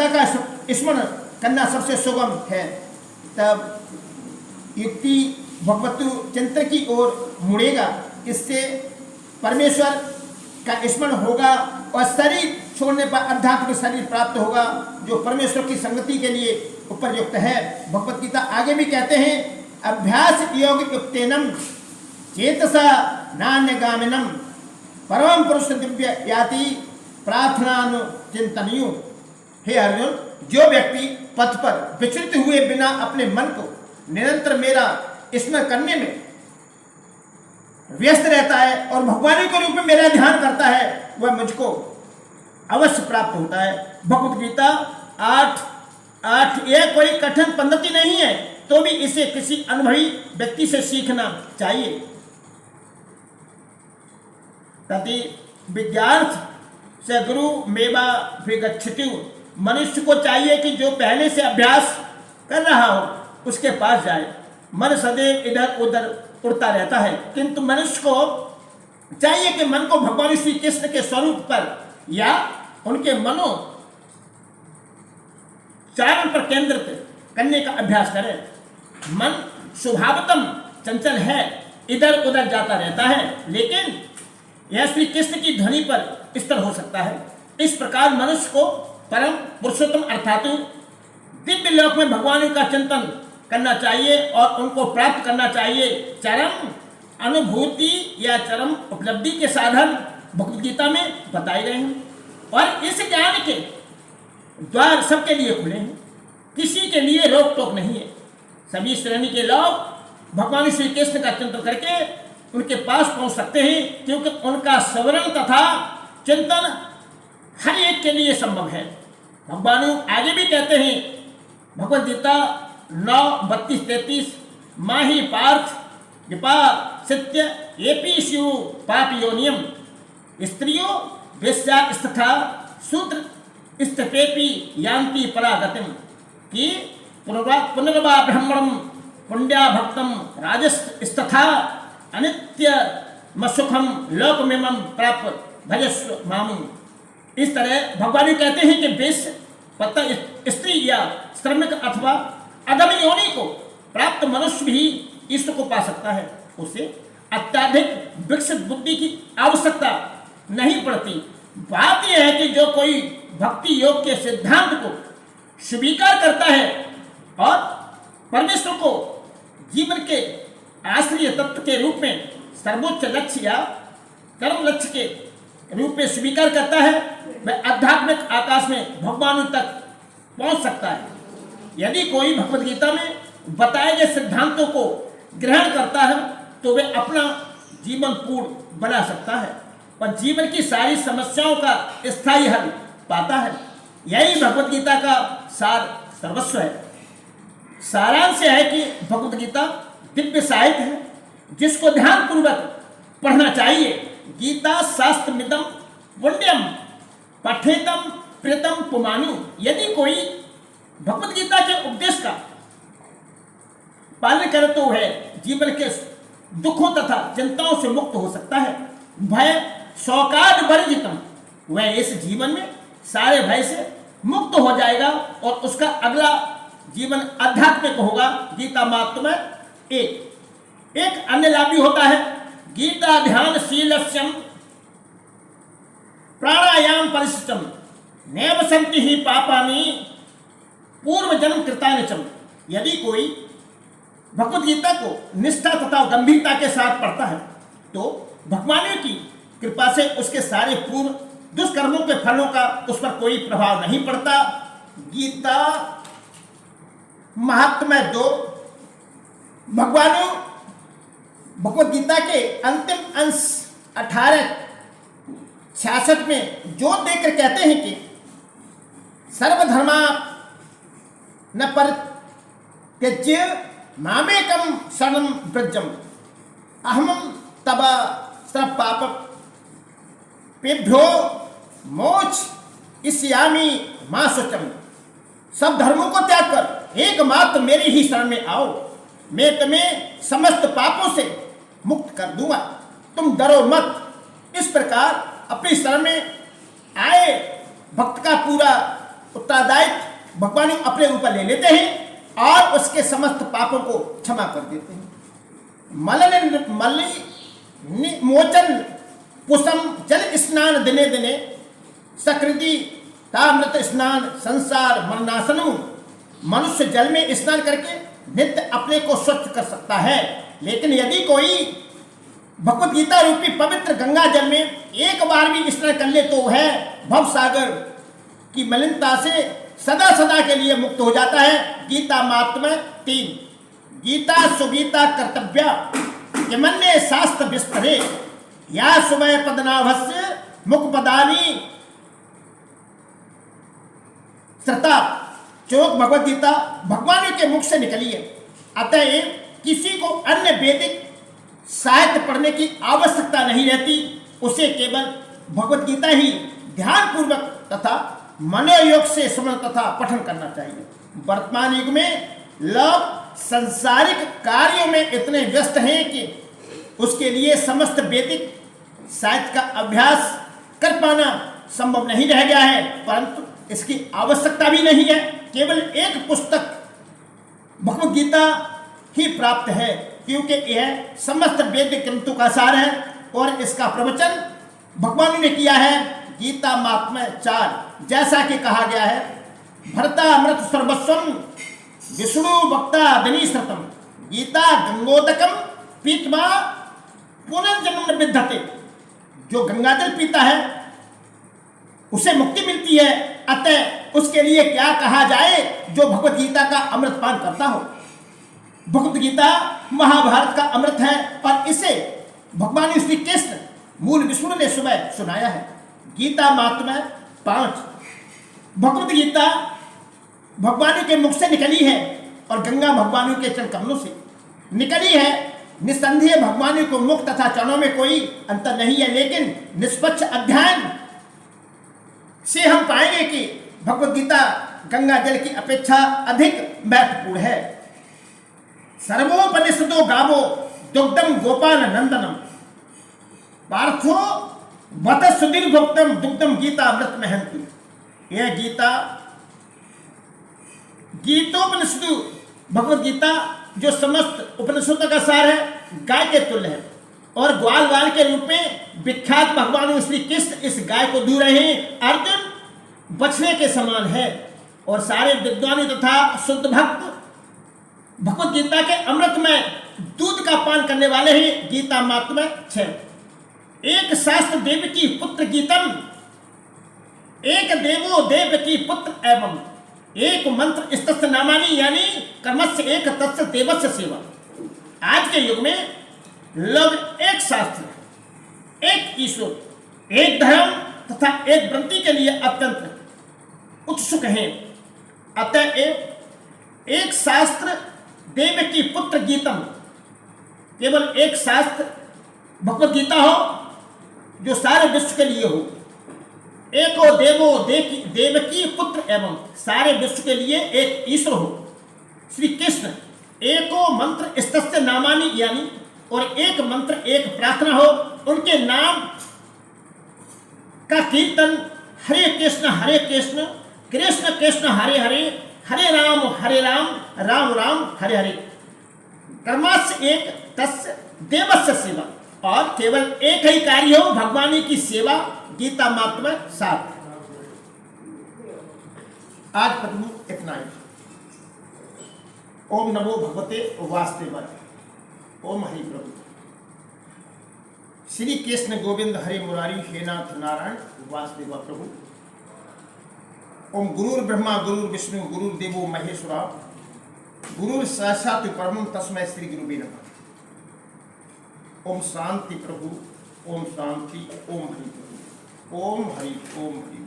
गीता का स्मरण करना सबसे सुगम है। तब युक्ति भगवत चिंतन की ओर मुड़ेगा, इससे परमेश्वर का स्मरण होगा और शरीर छोड़ने पर आध्यात्मिक शरीर प्राप्त होगा जो परमेश्वर की संगति के लिए उपयुक्त है। भगवत गीता आगे भी कहते हैं, अभ्यास योग युक्तेनम चेतसा नान्यगामिनम परम पुरुष दिव्य याति प्रार्थनानुचिंतनियो। हे अर्जुन, जो व्यक्ति पथ पर विचलित हुए बिना अपने मन को निरंतर मेरा स्मरण करने में व्यस्त रहता है और भगवान के रूप में मेरा ध्यान करता है, वह मुझको अवश्य प्राप्त होता है। भगवत गीता 8:8 यह कोई कठिन पद्धति नहीं है, तो भी इसे किसी अनुभवी व्यक्ति से सीखना चाहिए। तति विज्ञार्थ से गुरु मेवा विगच्छति। मनुष्य को चाहिए कि जो पहले से अभ्यास कर रहा हो उसके पास जाए। मन सदैव इधर उधर उड़ता रहता है, किंतु मनुष्य को चाहिए कि मन को भगवान श्री कृष्ण के स्वरूप पर या उनके मनोचारण पर केंद्रित करने का अभ्यास करें। मन स्वभावतः चंचल है, इधर उधर जाता रहता है, लेकिन यह श्री कृष्ण की ध्वनि पर स्थिर हो सकता है। इस प्रकार मनुष्य को परम पुरुषोत्तम अर्थात दिव्य लोक में भगवान का चिंतन करना चाहिए और उनको प्राप्त करना चाहिए। चरम अनुभूति या चरम उपलब्धि के साधन भगवद गीता में बताए गए हैं और इस ज्ञान के द्वार सबके लिए खुले हैं, किसी के लिए रोक टोक नहीं है। सभी श्रेणी के लोग भगवान श्री कृष्ण का चिंतन करके उनके पास पहुंच सकते हैं, क्योंकि उनका स्मरण तथा चिंतन हर एक के लिए संभव है। भगवान आगे भी कहते हैं, भगवद गीता 9:32-33 माही पार्थ विपा सत्य एपीशु पापयोनियम स्त्रियों वेश्यास्तथा शूद्र स्थितेपि यान्ति परागतिम कि पुनर्वा ब्रह्मणम पुण्या भक्तम राजस्तथा अनित्य सुखम लोकमिमं प्राप्त भजस्व मामु। इस तरह भगवान कहते हैं कि वेश्य पता स्त्री या श्रमिक अथवा अधम योनि को प्राप्त मनुष्य भी ईश्वर को पा सकता है। उसे अत्यधिक विकसित बुद्धि की आवश्यकता नहीं पड़ती। बात यह है कि जो कोई भक्ति योग के सिद्धांत को स्वीकार करता है और परमेश्वर को जीवन के आश्रय तत्व के रूप में सर्वोच्च लक्ष्य या कर्म लक्ष्य के रूप में स्वीकार करता है, वह आध्यात्मिक आकाश में भगवान तक पहुंच सकता है। यदि कोई भगवद गीता में बताए गए सिद्धांतों को ग्रहण करता है तो वह अपना जीवन पूर्ण बना सकता है और जीवन की सारी समस्याओं का स्थायी हल पाता है। यही भगवद गीता का सार सर्वस्व है। सारांश है कि भगवद गीता दिव्य साहित्य है जिसको ध्यान पूर्वक पढ़ना चाहिए। गीता शास्त्रमिदं पुण्यम पठेतम प्रेतम पुमानु। यदि कोई भगवद गीता के उपदेश का पालन करे तो वह जीवन के दुखों तथा चिंताओं से मुक्त हो सकता है। भय शौकाद वर्जितम, वह इस जीवन में सारे भय से मुक्त हो जाएगा और उसका अगला जीवन आध्यात्मिक होगा। गीता मात्म एक अन्य लाभ भी होता है। गीता ध्यान शीलस्यम प्राणायाम परिशिष्टम नैव सन्ति ही पापानि पूर्व जन्म कृतानि च। यदि कोई भगवद गीता को निष्ठा तथा गंभीरता के साथ पढ़ता है तो भगवान की कृपा से उसके सारे पूर्व दुष्कर्मों के फलों का उस पर कोई प्रभाव नहीं पड़ता। गीता महात्म्य 2 भगवान भगवद गीता के अंतिम अंश 18:66 में जो देकर कहते हैं कि सर्वधर्मा न परित्यज्य मामेकम शरणं व्रजम अहम तब सर्व पाप पेभ्यो मोक्ष इष्यामि मा शुचम। सब धर्मों को त्याग कर एकमात्र मेरी ही शरण में आओ, मैं तुम्हें समस्त पापों से मुक्त कर दूंगा, तुम डरो मत। इस प्रकार अपनी शरण में आए भक्त का पूरा उत्तरदायित्व भगवान अपने ऊपर ले लेते हैं और उसके समस्त पापों को क्षमा कर देते हैं। मलि मोचन पुष्पम जल स्नान दिने दिने सकृति तामृत स्नान संसार मरणासनम। मनुष्य जल में स्नान करके नित्य अपने को स्वच्छ कर सकता है, लेकिन यदि कोई भगवत गीता रूपी पवित्र गंगा जल में एक बार भी स्नान कर ले तो वह भव सागर की मलिनता से सदा सदा के लिए मुक्त हो जाता है। गीता महात्म्य 3। गीता सुगीता कर्तव्या यमन्य शास्त्र विस्तरे या सुमय पदनाभस्य मुख पदानी श्रता। चौक भगवत गीता भगवान के मुख से निकली है, अतएव किसी को अन्य वैदिक साहित्य पढ़ने की आवश्यकता नहीं रहती। उसे केवल भगवत गीता ही ध्यान पूर्वक तथा मनोयोग से स्मरण तथा पठन करना चाहिए। वर्तमान युग में लोग सांसारिक कार्यों में इतने व्यस्त हैं कि उसके लिए समस्त वैदिक साहित्य का अभ्यास कर पाना संभव नहीं रह गया है, परंतु इसकी आवश्यकता भी नहीं है। केवल एक पुस्तक भगवत गीता ही प्राप्त है, क्योंकि यह समस्त वैदिक ग्रंथों का सार है और इसका प्रवचन भगवान ने किया है गीता महात्म्य 4। जैसा कि कहा गया है, भरता अमृत सर्वस्वम विष्णु वक्ता दनीश्रतम गीता गंगोदकम पीतवा पुनर्जन्म विद्धते। जो गंगा जल पीता है उसे मुक्ति मिलती है, अतः उसके लिए क्या कहा जाए जो भगवत गीता का अमृत पान करता हो। भगवत गीता महाभारत का अमृत है और इसे भगवान श्री कृष्ण मूल विष्णु ने सुबह सुनाया है। गीता महात्म्य 5। भगवत गीता भगवान के मुख से निकली है और गंगा भगवान के चरण कमलों से निकली है। निस्संदेह भगवान को मुख तथा चरणों में कोई अंतर नहीं है, लेकिन निष्पक्ष अध्ययन से हम पाएंगे कि भगवत गीता गंगा जल की अपेक्षा अधिक महत्वपूर्ण है। सर्वोपनिषदो गावो दुग्धम गोपाल नंदनम पार्थो वत सुदीर भोक्तम दुग्धम गीता अमृत महंती। यह गीता गीतोपनिषदु भगवत गीता जो समस्त उपनिषदों का सार है, गाय के तुल्य है और ग्वाल वाल के रूप में विख्यात भगवान श्री कृष्ण इस गाय को दूह रहे हैं। अर्जुन बछड़े के समान है और सारे विद्वानी तथा शुद्ध भक्त भगवत गीता के अमृत में दूध का पान करने वाले हैं। गीता महात्म्य 6। एक शास्त्र देव की पुत्र गीतम एक देवो देव की पुत्र एवं एक मंत्र स्तस्य नामानी यानी कर्मस्य एक तस्य देवस्य सेवा। आज के युग में लोग एक शास्त्र, एक ईश्वर, एक धर्म तथा एक वृत्ति के लिए अत्यंत उत्सुक हैं। अतः एक शास्त्र देव की पुत्र गीतम, केवल एक शास्त्र भगवत गीता हो जो सारे विश्व के लिए हो। एको देवो देव की पुत्र एवं सारे विश्व के लिए एक ईश्वर हो। श्री कृष्ण एको मंत्र स्तस्य नामानी यानी और एक मंत्र एक प्रार्थना हो। उनके नाम का कीर्तन हरे कृष्ण कृष्ण कृष्ण हरे हरे हरे राम राम राम हरे हरे। कर्मस्य एक तस्य देवस्य सेवा और केवल एक ही कार्य हो भगवान की सेवा। गीता महात्म्य 7। आज प्रभु इतना ही। ओम नमो भगवते वासुदेवाय। ओम हरि प्रभु। श्री कृष्ण गोविंद हरे मुरारी हे नाथ नारायण वासुदेवा प्रभु। ओम गुरुर् ब्रह्मा गुरुर् विष्णु गुरुर्देवो महेश्वरा गुरुर् साक्षात् परमं तस्मै श्री गुरुवे नमः। ओम शांति प्रभु। ओम शांति। ओम हरि प्रभु। ओम हरि। ओम हरि।